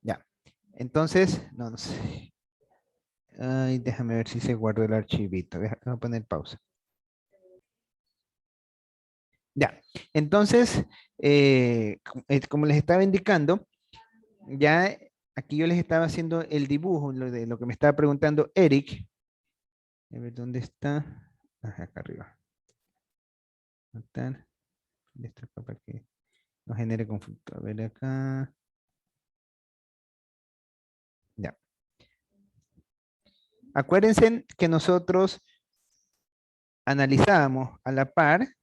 Ya. Entonces, no sé. Ay, déjame ver si se guardó el archivito. Voy a poner pausa. Ya. Entonces, como les estaba indicando, ya aquí yo les estaba haciendo el dibujo de lo que me estaba preguntando Eric. A ver, ¿dónde está? Ajá, acá arriba. ¿Dónde está el papel que no genere conflicto? A ver acá. Ya. Acuérdense que nosotros analizábamos a la par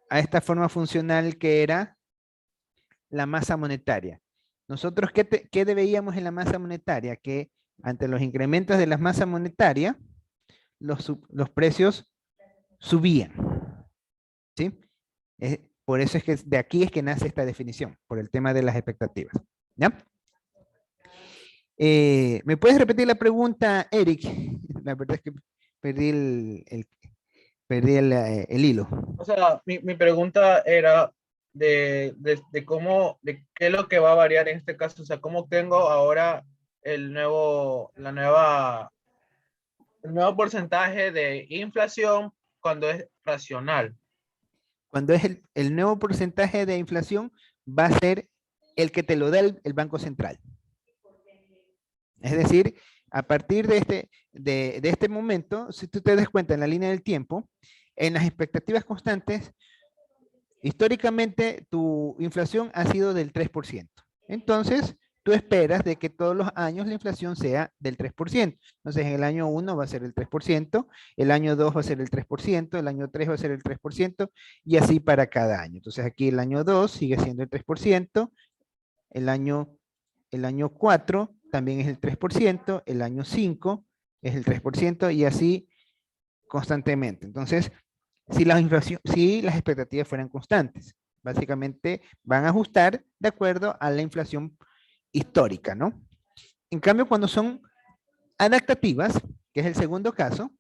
a esta forma funcional que era la masa monetaria. Nosotros, ¿qué veíamos en la masa monetaria? Que ante los incrementos de la masa monetaria, los precios subían. ¿Sí? Por eso es que de aquí es que nace esta definición, por el tema de las expectativas. ¿Ya? ¿Me puedes repetir la pregunta, Eric? La verdad es que perdí el hilo. O sea, mi pregunta era de cómo, de qué es lo que va a variar en este caso. O sea, cómo tengo ahora el nuevo porcentaje de inflación cuando es racional. Cuando es el nuevo porcentaje de inflación, va a ser el que te lo da el Banco Central. Es decir, a partir de este momento, si tú te das cuenta en la línea del tiempo, en las expectativas constantes, históricamente tu inflación ha sido del 3%. Entonces, tú esperas de que todos los años la inflación sea del 3%. Entonces, en el año 1 va a ser el 3%, el año 2 va a ser el 3%, el año 3 va a ser el 3% y así para cada año. Entonces, aquí el año 2 sigue siendo el 3%, el año, el año 4 también es el 3%, el año 5 es el 3% y así constantemente. Entonces, si las expectativas fueran constantes, básicamente van a ajustar de acuerdo a la inflación histórica, ¿no? En cambio, cuando son adaptativas, que es el segundo caso,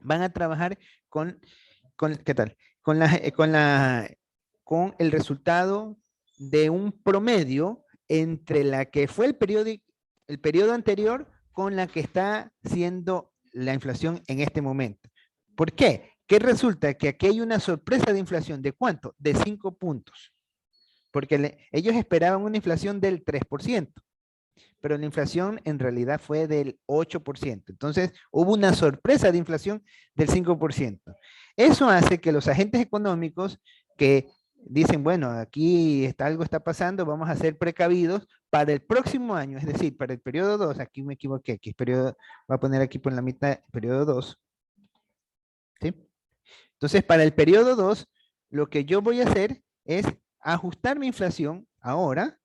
van a trabajar ¿qué tal? Con el resultado de un promedio entre la que fue el periodo anterior con la que está siendo la inflación en este momento. ¿Por qué? Que resulta que aquí hay una sorpresa de inflación. ¿De cuánto? De 5 puntos. Porque ellos esperaban una inflación del 3%, pero la inflación en realidad fue del 8%. Entonces, hubo una sorpresa de inflación del 5%. Eso hace que los agentes económicos que dicen, bueno, aquí algo está pasando, vamos a ser precavidos para el próximo año, es decir, para el periodo 2, aquí me equivoqué, aquí periodo, voy a poner aquí por la mitad, periodo 2, ¿sí? Entonces, para el periodo 2, lo que yo voy a hacer es ajustar mi inflación ahora,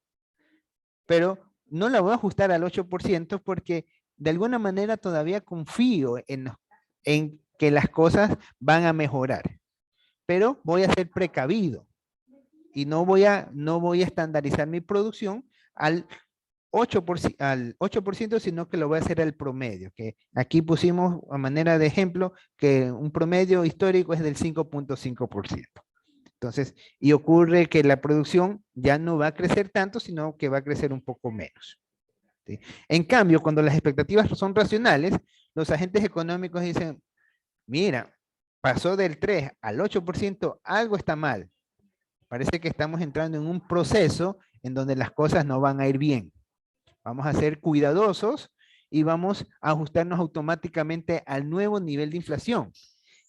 pero no la voy a ajustar al 8% porque de alguna manera todavía confío en que las cosas van a mejorar, pero voy a ser precavido y no voy a estandarizar mi producción al 8%, sino que lo voy a hacer al promedio, que aquí pusimos a manera de ejemplo que un promedio histórico es del 5.5%. Entonces, y ocurre que la producción ya no va a crecer tanto, sino que va a crecer un poco menos. ¿Sí? En cambio, cuando las expectativas son racionales, los agentes económicos dicen, mira, pasó del 3 al 8%, algo está mal. Parece que estamos entrando en un proceso en donde las cosas no van a ir bien. Vamos a ser cuidadosos y vamos a ajustarnos automáticamente al nuevo nivel de inflación.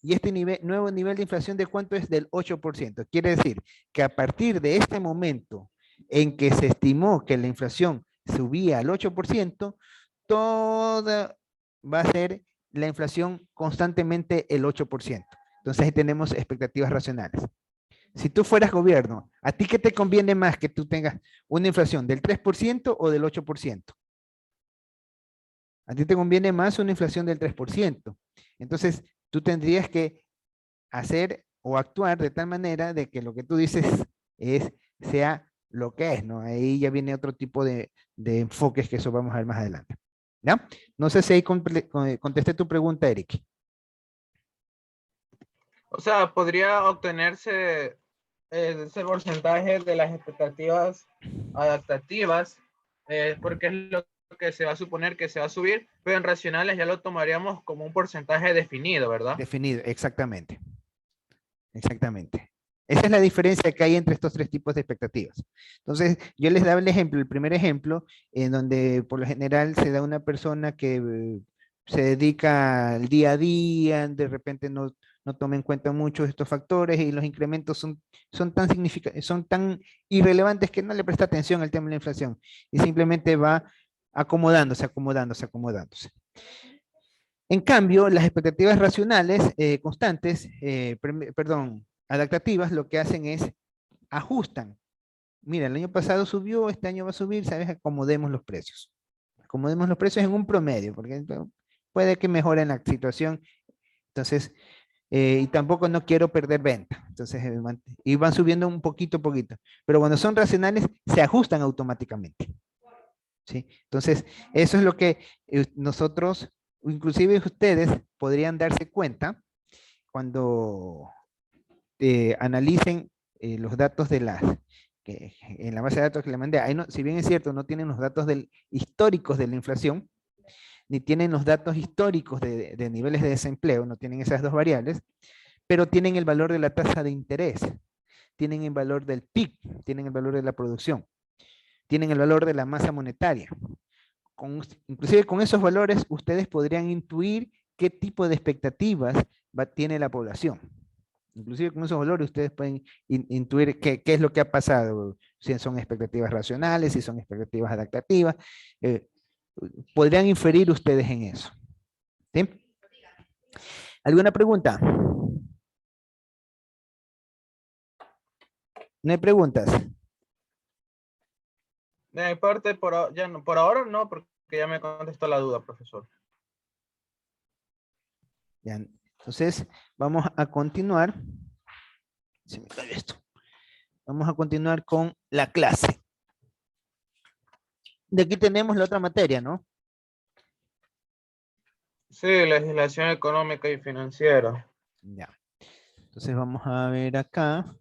Y este nuevo nivel de inflación, ¿de cuánto es? Del 8%. Quiere decir que a partir de este momento en que se estimó que la inflación subía al 8%, toda va a ser la inflación constantemente el 8%. Entonces ahí tenemos expectativas racionales. Si tú fueras gobierno, ¿a ti qué te conviene más que tú tengas una inflación del 3% o del 8%? A ti te conviene más una inflación del 3%. Entonces, tú tendrías que hacer o actuar de tal manera de que lo que tú dices sea lo que es, ¿no? Ahí ya viene otro tipo de enfoques que eso vamos a ver más adelante. ¿Ya? No sé si ahí contesté tu pregunta, Eric. O sea, podría obtenerse ese porcentaje de las expectativas adaptativas, porque es lo que se va a suponer que se va a subir, pero en racionales ya lo tomaríamos como un porcentaje definido, ¿verdad? Definido, exactamente. Exactamente. Esa es la diferencia que hay entre estos tres tipos de expectativas. Entonces, yo les daba el ejemplo, el primer ejemplo, en donde por lo general se da una persona que se dedica al día a día, de repente no toma en cuenta mucho estos factores y los incrementos son tan irrelevantes que no le presta atención al tema de la inflación y simplemente va acomodándose, acomodándose, acomodándose. En cambio, las expectativas racionales constantes, perdón, adaptativas, lo que hacen es ajustan. Mira, el año pasado subió, este año va a subir, ¿sabes? Acomodemos los precios. Acomodemos los precios en un promedio, porque puede que mejoren la situación. Entonces, y tampoco no quiero perder venta. Entonces, y van subiendo un poquito a poquito. Pero cuando son racionales, se ajustan automáticamente. ¿Sí? Entonces, eso es lo que nosotros, inclusive ustedes, podrían darse cuenta cuando analicen los datos en la base de datos que le mandé. Ahí no, si bien es cierto, no tienen los datos históricos de la inflación, ni tienen los datos históricos de niveles de desempleo, no tienen esas dos variables, pero tienen el valor de la tasa de interés, tienen el valor del PIB, tienen el valor de la producción, tienen el valor de la masa monetaria. Inclusive con esos valores ustedes podrían intuir qué tipo de expectativas tiene la población. Inclusive con esos valores ustedes pueden intuir qué es lo que ha pasado, si son expectativas racionales, si son expectativas adaptativas. Podrían inferir ustedes en eso. ¿Sí? ¿Alguna pregunta? ¿No hay preguntas? De mi parte, ya no, por ahora no, porque ya me contestó la duda, profesor. Ya, entonces, vamos a continuar. Se me cae esto. Vamos a continuar con la clase. De aquí tenemos la otra materia, ¿no? Sí, legislación económica y financiera. Ya. Entonces vamos a ver acá.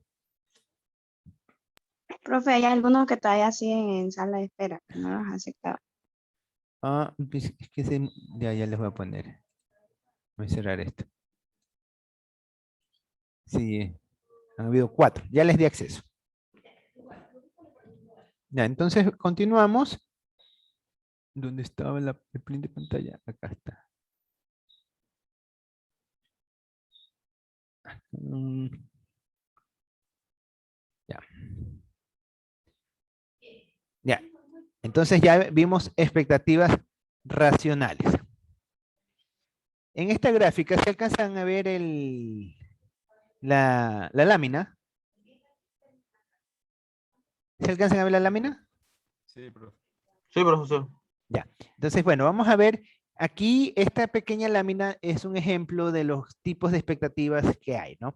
Profe, hay algunos que todavía siguen en sala de espera, que no los han aceptado. Ah, pues, es que ya les voy a poner. Voy a cerrar esto. Sí, han habido 4. Ya les di acceso. Ya, entonces continuamos. ¿Dónde estaba el print de pantalla? Acá está. Ya. Ya. Entonces ya vimos expectativas racionales. En esta gráfica se alcanzan a ver la lámina. ¿Se alcanzan a ver la lámina? Sí, profe. Sí, profesor. Ya. Entonces, bueno, vamos a ver. Aquí esta pequeña lámina es un ejemplo de los tipos de expectativas que hay, ¿no?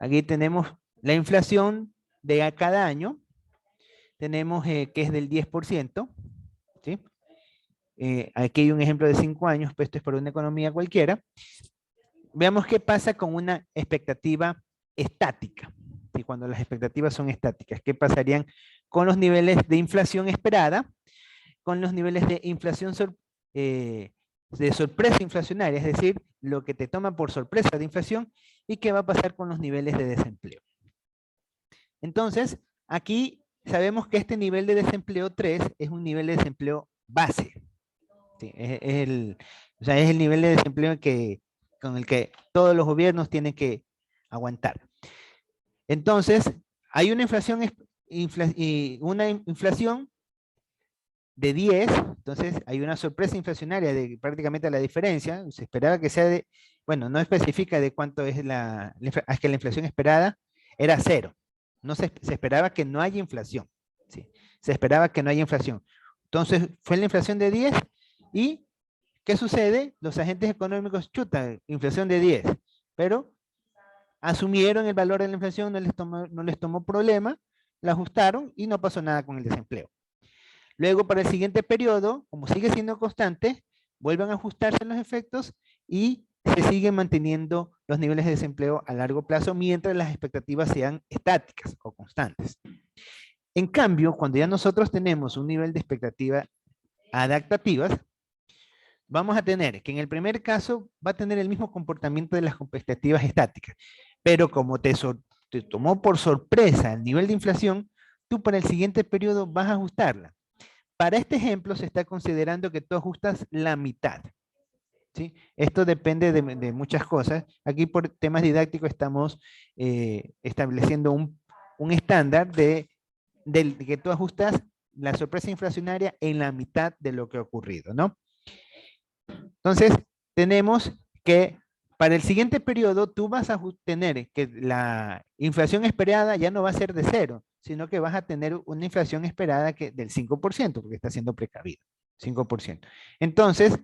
Aquí tenemos la inflación de cada año. Tenemos que es del 10%, ¿sí? Aquí hay un ejemplo de 5 años, pues esto es para una economía cualquiera. Veamos qué pasa con una expectativa estática. ¿Sí? Cuando las expectativas son estáticas, ¿qué pasarían con los niveles de inflación esperada? Con los niveles de inflación de sorpresa inflacionaria, es decir, lo que te toma por sorpresa de inflación, y qué va a pasar con los niveles de desempleo. Entonces, aquí sabemos que este nivel de desempleo 3 es un nivel de desempleo base. Sí, es el nivel de desempleo con el que todos los gobiernos tienen que aguantar. Entonces, hay una inflación de 10, entonces hay una sorpresa inflacionaria de prácticamente la diferencia. Se esperaba que sea de, bueno, no especifica de cuánto es es que la inflación esperada era 0. No se esperaba que no haya inflación. ¿Sí? Se esperaba que no haya inflación. Entonces, fue la inflación de 10 y ¿qué sucede? Los agentes económicos chutan, inflación de 10, pero asumieron el valor de la inflación, no les tomó problema, la ajustaron y no pasó nada con el desempleo. Luego, para el siguiente periodo, como sigue siendo constante, vuelven a ajustarse los efectos y se siguen manteniendo los niveles de desempleo a largo plazo mientras las expectativas sean estáticas o constantes. En cambio, cuando ya nosotros tenemos un nivel de expectativa adaptativas, vamos a tener que en el primer caso va a tener el mismo comportamiento de las expectativas estáticas, pero como te tomó por sorpresa el nivel de inflación, tú para el siguiente periodo vas a ajustarla. Para este ejemplo se está considerando que tú ajustas la mitad. ¿Sí? Esto depende de muchas cosas. Aquí por temas didácticos estamos estableciendo un estándar de que tú ajustas la sorpresa inflacionaria en la mitad de lo que ha ocurrido, ¿no? Entonces, tenemos que para el siguiente periodo tú vas a tener que la inflación esperada ya no va a ser de 0, sino que vas a tener una inflación esperada del 5%, porque está siendo precavido, 5%. Entonces,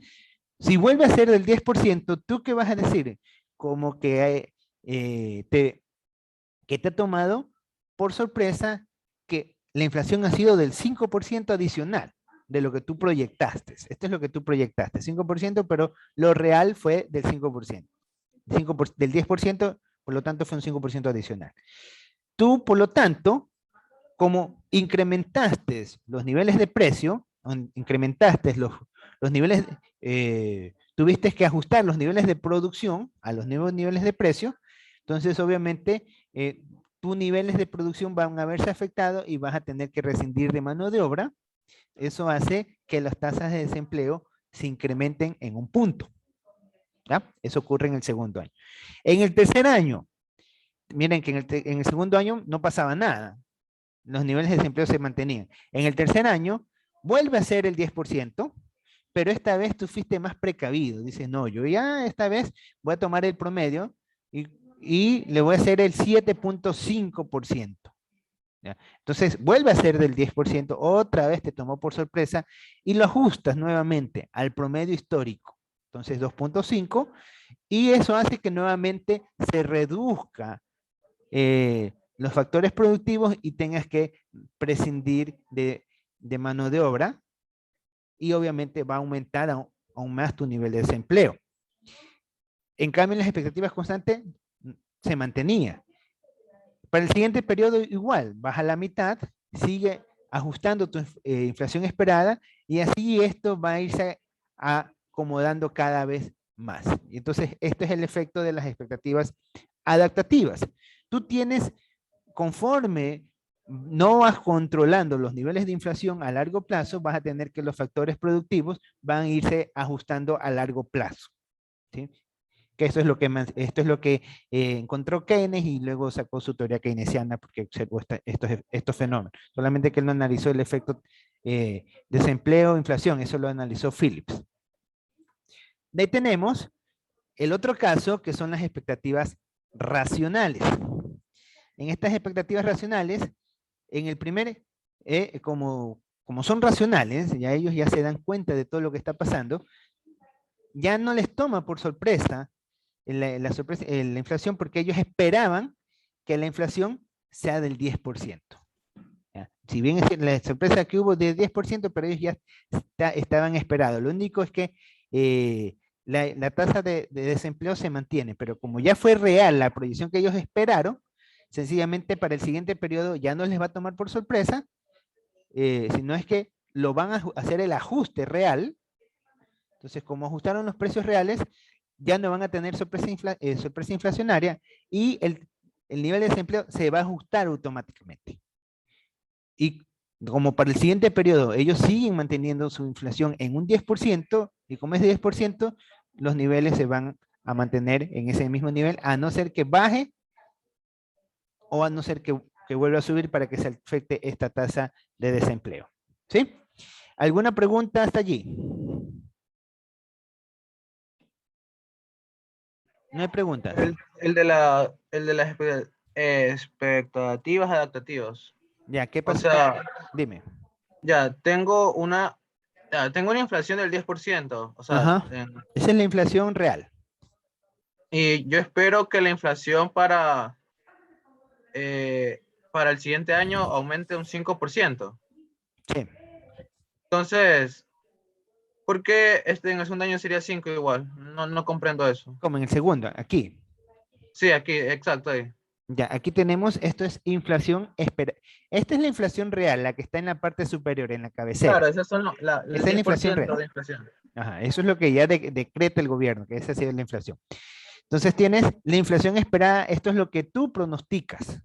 si vuelve a ser del 10%, ¿tú qué vas a decir? Como que te ha tomado por sorpresa que la inflación ha sido del 5% adicional de lo que tú proyectaste. Esto es lo que tú proyectaste, 5%, pero lo real fue del 5%. Del 10%, por lo tanto fue un 5% adicional. Tú, por lo tanto, como incrementaste los niveles de precio, incrementaste los niveles, tuviste que ajustar los niveles de producción a los nuevos niveles de precio, entonces obviamente tus niveles de producción van a verse afectados y vas a tener que rescindir de mano de obra. Eso hace que las tasas de desempleo se incrementen en un punto. ¿Ya? Eso ocurre en el segundo año. En el tercer año, miren que en el segundo año no pasaba nada. Los niveles de desempleo se mantenían. En el tercer año, vuelve a ser el 10%, pero esta vez tú fuiste más precavido. Dices, no, yo ya esta vez voy a tomar el promedio y le voy a hacer el 7.5%. ¿Ya? Entonces, vuelve a ser del 10%, otra vez te tomó por sorpresa y lo ajustas nuevamente al promedio histórico. Entonces, 2.5, y eso hace que nuevamente se reduzca los factores productivos y tengas que prescindir de mano de obra, y obviamente va a aumentar aún más tu nivel de desempleo. En cambio, en las expectativas constantes se mantenía. Para el siguiente periodo igual, baja la mitad, sigue ajustando tu inflación esperada y así esto va a irse acomodando cada vez más. Y entonces, este es el efecto de las expectativas adaptativas. Tú tienes, conforme no vas controlando los niveles de inflación a largo plazo, vas a tener que los factores productivos van a irse ajustando a largo plazo. ¿Sí? Que esto es lo que encontró Keynes y luego sacó su teoría keynesiana porque observó estos fenómenos. Solamente que él no analizó el efecto desempleo, inflación, eso lo analizó Phillips. De ahí tenemos el otro caso, que son las expectativas racionales. En estas expectativas racionales, en el primer, como son racionales, ya ellos ya se dan cuenta de todo lo que está pasando, ya no les toma por sorpresa la inflación, porque ellos esperaban que la inflación sea del 10%. ¿Ya? Si bien es la sorpresa que hubo de 10%, pero ellos ya estaban esperados. Lo único es que la tasa de desempleo se mantiene, pero como ya fue real la proyección que ellos esperaron, sencillamente para el siguiente periodo ya no les va a tomar por sorpresa, sino es que lo van a hacer el ajuste real. Entonces, como ajustaron los precios reales, ya no van a tener sorpresa inflacionaria y el nivel de desempleo se va a ajustar automáticamente. Y como para el siguiente periodo ellos siguen manteniendo su inflación en un 10%, y como es de 10%, los niveles se van a mantener en ese mismo nivel, a no ser que baje o a no ser que vuelva a subir para que se afecte esta tasa de desempleo. ¿Sí? ¿Alguna pregunta hasta allí? No hay preguntas. El de las expectativas adaptativas. Ya, ¿qué O pasa? sea, Dime. ya, tengo una inflación del 10%. O sea, Ajá. Esa es la inflación real. y yo espero que la inflación para el siguiente año aumente un 5%. Sí. Entonces, ¿por qué en el segundo año sería 5 igual? No comprendo eso. Como en el segundo, aquí. Sí, aquí, exacto, ahí. Ya, aquí tenemos, esto es inflación, esta es la inflación real, la que está en la parte superior, en la cabecera. Claro, esas son el Esta es la inflación 10% real. de inflación. Ajá, eso es lo que ya decreta el gobierno, que esa ha sido la inflación. Entonces tienes la inflación esperada, esto es lo que tú pronosticas.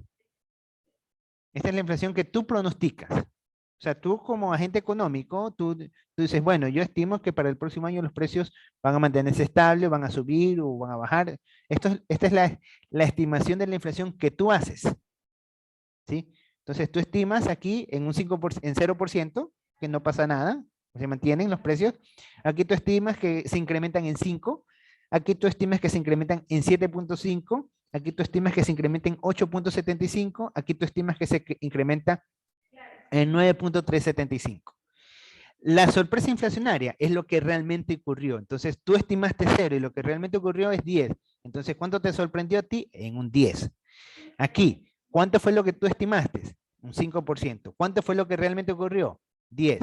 Esta es la inflación que tú pronosticas. O sea, tú como agente económico, tú dices, bueno, yo estimo que para el próximo año los precios van a mantenerse estables, van a subir o van a bajar. Esta es la estimación de la inflación que tú haces. ¿Sí? Entonces tú estimas aquí en un 5%, en 0%, que no pasa nada, se mantienen los precios. Aquí tú estimas que se incrementan en 5, aquí tú estimas que se incrementan en 7.5, aquí tú estimas que se incrementen en 8.75, aquí tú estimas que se incrementa en 9.375. La sorpresa inflacionaria es lo que realmente ocurrió. Entonces, tú estimaste 0 y lo que realmente ocurrió es 10. Entonces, ¿cuánto te sorprendió a ti? En un 10. Aquí, ¿cuánto fue lo que tú estimaste? Un 5%. ¿Cuánto fue lo que realmente ocurrió? 10.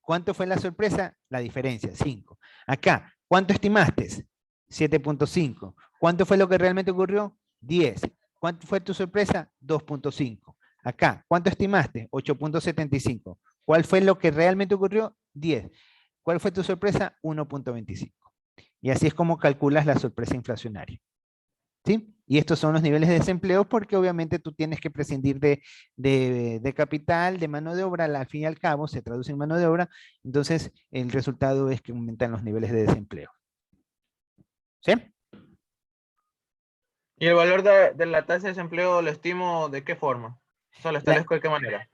¿Cuánto fue la sorpresa? La diferencia, 5. Acá, ¿cuánto estimaste? 7.5. ¿Cuánto fue lo que realmente ocurrió? 10. ¿Cuánto fue tu sorpresa? 2.5. Acá, ¿cuánto estimaste? 8.75. ¿Cuál fue lo que realmente ocurrió? 10. ¿Cuál fue tu sorpresa? 1.25. Y así es como calculas la sorpresa inflacionaria. ¿Sí? Y estos son los niveles de desempleo porque obviamente tú tienes que prescindir de capital, de mano de obra, al fin y al cabo se traduce en mano de obra, entonces el resultado es que aumentan los niveles de desempleo. ¿Sí? ¿Y el valor de la tasa de desempleo lo estimo de qué forma? O sea, lo establezco de qué manera.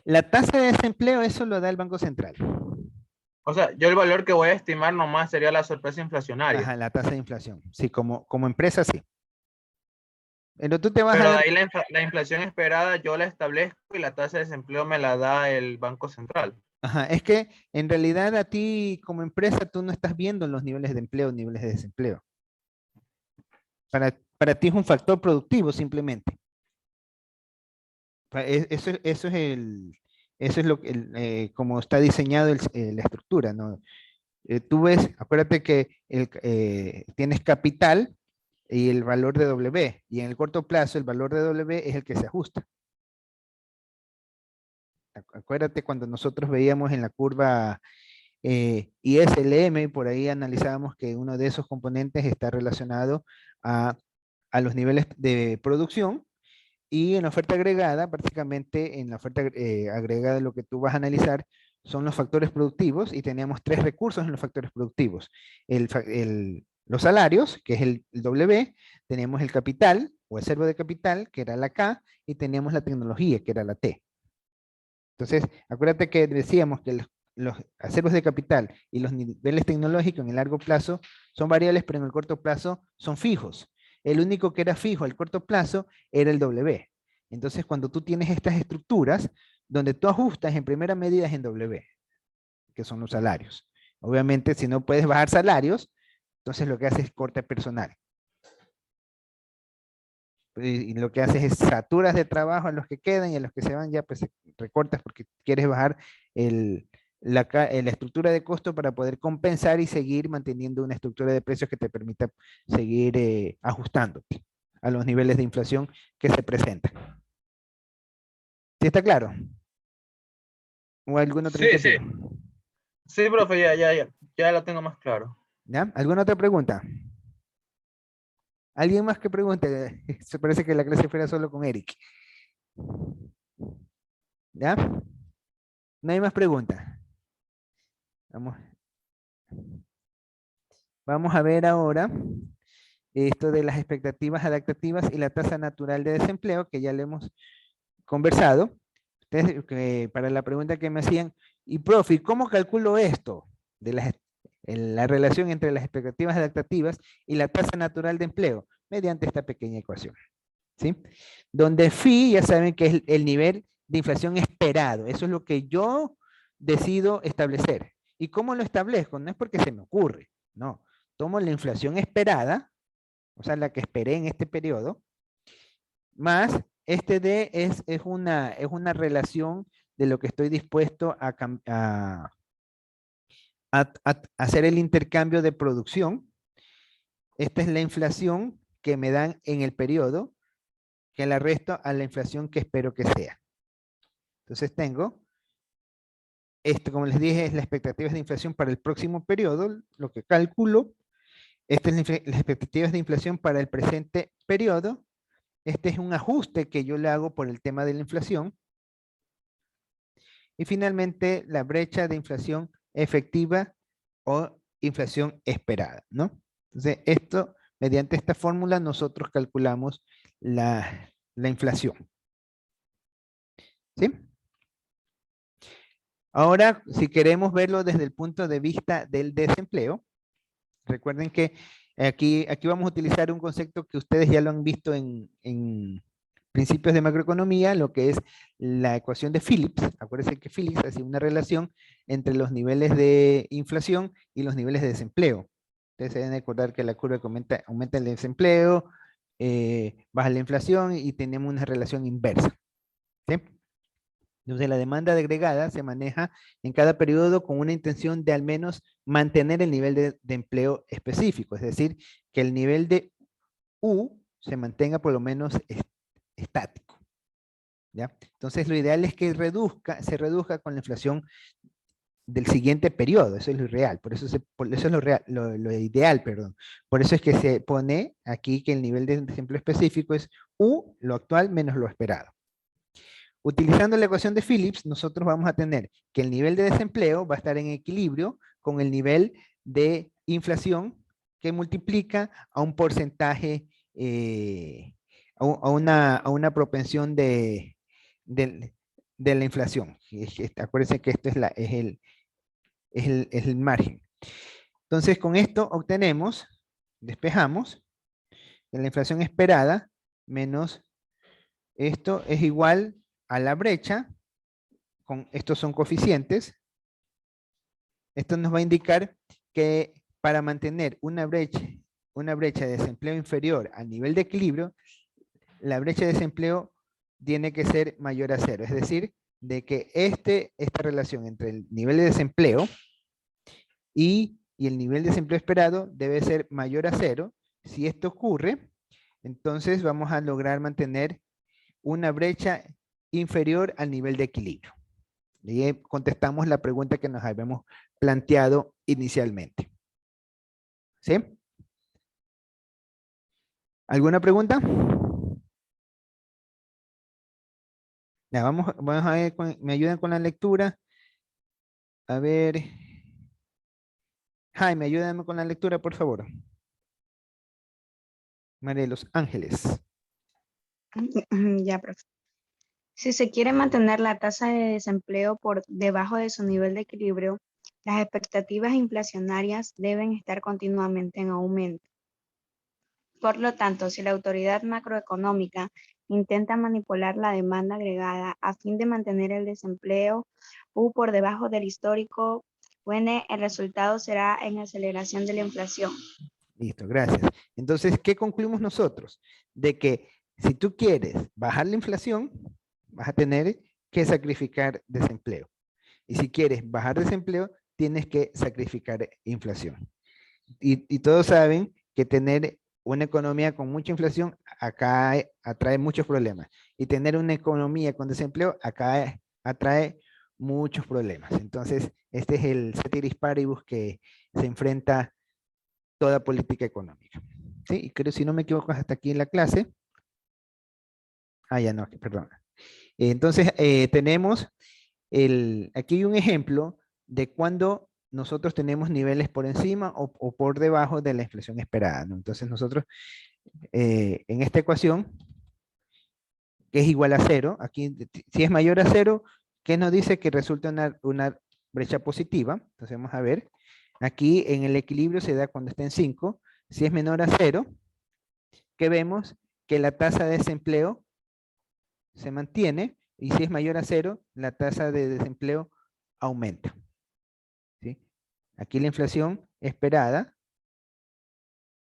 La tasa de desempleo, eso lo da el Banco Central. O sea, yo el valor que voy a estimar nomás sería la sorpresa inflacionaria. Ajá, la tasa de inflación. Sí, como empresa sí. Pero tú te vas a Pero de dar... ahí la inflación esperada yo la establezco y la tasa de desempleo me la da el Banco Central. Ajá, es que en realidad a ti como empresa tú no estás viendo los niveles de empleo, niveles de desempleo. Para ti es un factor productivo simplemente. Eso es eso es lo que, como está diseñado la estructura, ¿no? Tú ves, acuérdate que tienes capital y el valor de W, y en el corto plazo el valor de W es el que se ajusta. Acuérdate cuando nosotros veíamos en la curva ISLM, por ahí analizábamos que uno de esos componentes está relacionado a los niveles de producción. Y en la oferta agregada, prácticamente en la oferta agregada lo que tú vas a analizar son los factores productivos y tenemos tres recursos en los factores productivos. Los salarios, que es el W, tenemos el capital o acervo de capital, que era la K, y tenemos la tecnología, que era la T. Entonces, acuérdate que decíamos que los acervos de capital y los niveles tecnológicos en el largo plazo son variables, pero en el corto plazo son fijos. El único que era fijo al corto plazo era el W. Entonces, cuando tú tienes estas estructuras, donde tú ajustas en primera medida es en W, que son los salarios. Obviamente, si no puedes bajar salarios, entonces lo que haces es corte personal. Y lo que haces es saturas de trabajo a los que quedan y a los que se van ya pues recortas porque quieres bajar la estructura de costo para poder compensar y seguir manteniendo una estructura de precios que te permita seguir ajustándote a los niveles de inflación que se presentan. ¿Sí está claro? ¿O alguna otra Sí, sí. inquietud? Sí, profe, ya lo tengo más claro. ¿Ya? ¿Alguna otra pregunta? ¿Alguien más que pregunte? Se parece que la clase fuera solo con Eric. ¿Ya? No hay más preguntas. Vamos. Vamos a ver ahora esto de las expectativas adaptativas y la tasa natural de desempleo, que ya le hemos conversado. Ustedes, para la pregunta que me hacían, y profe, ¿cómo calculo esto? De la relación entre las expectativas adaptativas y la tasa natural de empleo, mediante esta pequeña ecuación. ¿Sí? Donde phi, ya saben que es el nivel de inflación esperado. Eso es lo que yo decido establecer. ¿Y cómo lo establezco? No es porque se me ocurre, no. Tomo la inflación esperada, o sea, la que esperé en este periodo, más este D es una relación de lo que estoy dispuesto a hacer el intercambio de producción. Esta es la inflación que me dan en el periodo, que la resto a la inflación que espero que sea. Entonces tengo, esto como les dije es la expectativa de inflación para el próximo periodo, lo que calculo. Esta es las expectativas de inflación para el presente periodo. Este es un ajuste que yo le hago por el tema de la inflación. Y finalmente, la brecha de inflación efectiva o inflación esperada, ¿no? Entonces, esto, mediante esta fórmula, nosotros calculamos la inflación. ¿Sí? Ahora, si queremos verlo desde el punto de vista del desempleo, recuerden que aquí vamos a utilizar un concepto que ustedes ya lo han visto en principios de macroeconomía, lo que es la ecuación de Phillips. Acuérdense que Phillips hace una relación entre los niveles de inflación y los niveles de desempleo. Ustedes se deben acordar que la curva que aumenta el desempleo, baja la inflación y tenemos una relación inversa. ¿Sí? Entonces, la demanda agregada se maneja en cada periodo con una intención de al menos mantener el nivel de empleo específico, es decir, que el nivel de U se mantenga por lo menos estático. ¿Ya? Entonces, lo ideal es que se reduzca con la inflación del siguiente periodo, eso es lo real, eso es lo ideal, perdón. Por eso es que se pone aquí que el nivel de desempleo específico es U, lo actual, menos lo esperado. Utilizando la ecuación de Phillips, nosotros vamos a tener que el nivel de desempleo va a estar en equilibrio con el nivel de inflación que multiplica a un porcentaje, a una propensión de la inflación. Acuérdense que esto es el margen. Entonces, con esto obtenemos, despejamos, que la inflación esperada menos esto es igual a la brecha, estos son coeficientes. Esto nos va a indicar que para mantener una brecha de desempleo inferior al nivel de equilibrio, la brecha de desempleo tiene que ser mayor a 0. Es decir, de que esta relación entre el nivel de desempleo y el nivel de desempleo esperado debe ser mayor a 0. Si esto ocurre, entonces vamos a lograr mantener una brecha inferior al nivel de equilibrio. Y contestamos la pregunta que nos habíamos planteado inicialmente. ¿Sí? ¿Alguna pregunta? Ya, vamos a ver, me ayudan con la lectura. A ver. Jaime, ayúdame con la lectura, por favor. María de los Ángeles. Ya, profe. Si se quiere mantener la tasa de desempleo por debajo de su nivel de equilibrio, las expectativas inflacionarias deben estar continuamente en aumento. Por lo tanto, si la autoridad macroeconómica intenta manipular la demanda agregada a fin de mantener el desempleo U por debajo del histórico, bueno, el resultado será en aceleración de la inflación. Listo, gracias. Entonces, ¿qué concluimos nosotros? De que si tú quieres bajar la inflación, vas a tener que sacrificar desempleo. Y si quieres bajar desempleo, tienes que sacrificar inflación. Y todos saben que tener una economía con mucha inflación acá atrae muchos problemas. Y tener una economía con desempleo acá atrae muchos problemas. Entonces, este es el ceteris paribus que se enfrenta toda política económica. ¿Sí? Y creo, si no me equivoco, hasta aquí en la clase. Ah, ya no, perdón. Entonces, tenemos aquí hay un ejemplo de cuando nosotros tenemos niveles por encima o por debajo de la inflación esperada, ¿no? Entonces nosotros en esta ecuación, que es igual a 0, aquí si es mayor a 0, ¿qué nos dice? Que resulta una brecha positiva. Entonces vamos a ver, aquí en el equilibrio se da cuando está en 5, si es menor a 0, ¿qué vemos? Que la tasa de desempleo se mantiene, y si es mayor a 0, la tasa de desempleo aumenta. ¿Sí? Aquí la inflación esperada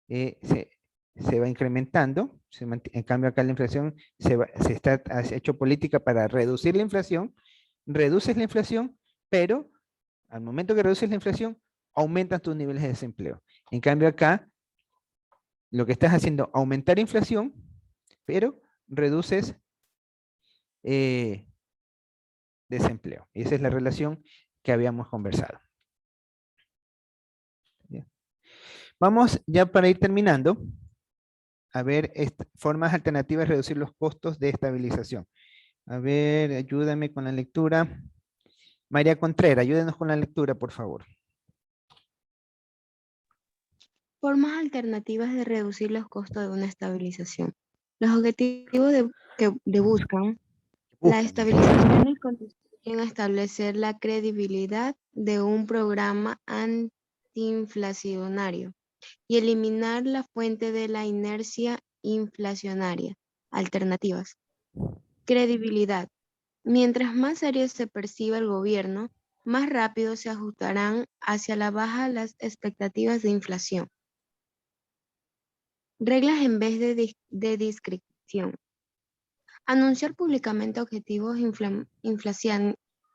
se va incrementando, en cambio acá la inflación se ha hecho política para reducir la inflación, reduces la inflación, pero al momento que reduces la inflación, aumentan tus niveles de desempleo. En cambio acá, lo que estás haciendo, aumentar inflación, pero reduces desempleo. Y esa es la relación que habíamos conversado. Bien. Vamos ya para ir terminando a ver formas alternativas de reducir los costos de estabilización. A ver, ayúdame con la lectura. María Contreras, ayúdenos con la lectura, por favor. Formas alternativas de reducir los costos de una estabilización. Los objetivos que buscan la estabilización contribuyen a establecer la credibilidad de un programa antiinflacionario y eliminar la fuente de la inercia inflacionaria. Alternativas. Credibilidad. Mientras más serio se perciba el gobierno, más rápido se ajustarán hacia la baja las expectativas de inflación. Reglas en vez de discreción. Anunciar públicamente objetivos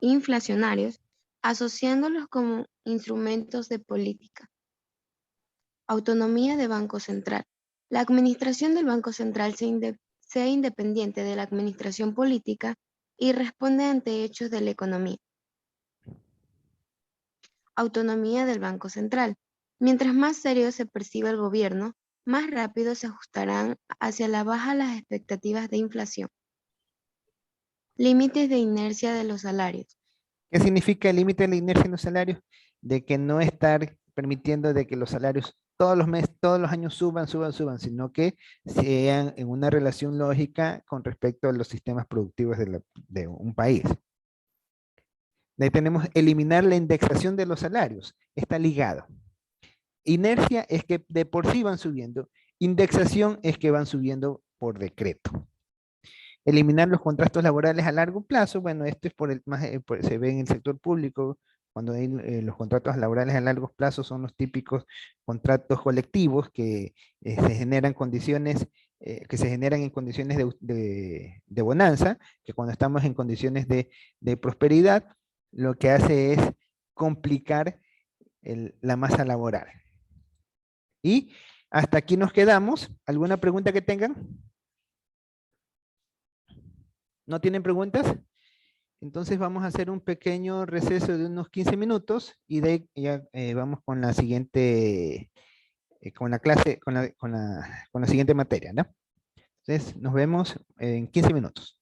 inflacionarios, asociándolos como instrumentos de política. Autonomía de Banco Central. La administración del Banco Central sea independiente de la administración política y responde ante hechos de la economía. Autonomía del Banco Central. Mientras más serio se perciba el gobierno, más rápido se ajustarán hacia la baja las expectativas de inflación. Límites de inercia de los salarios. ¿Qué significa el límite de la inercia en los salarios? De que no estar permitiendo de que los salarios todos los meses, todos los años suban, sino que sean en una relación lógica con respecto a los sistemas productivos de un país. De ahí tenemos eliminar la indexación de los salarios. Está ligado. Inercia es que de por sí van subiendo. Indexación es que van subiendo por decreto. Eliminar los contratos laborales a largo plazo. Bueno, esto es se ve en el sector público, cuando hay los contratos laborales a largo plazo son los típicos contratos colectivos que se generan condiciones, que se generan en condiciones de bonanza, que cuando estamos en condiciones de prosperidad, lo que hace es complicar la masa laboral. Y hasta aquí nos quedamos. ¿Alguna pregunta que tengan? ¿No tienen preguntas? Entonces vamos a hacer un pequeño receso de unos 15 minutos y de ahí ya vamos con la siguiente, con la clase, con la siguiente materia, ¿no? Entonces nos vemos en 15 minutos.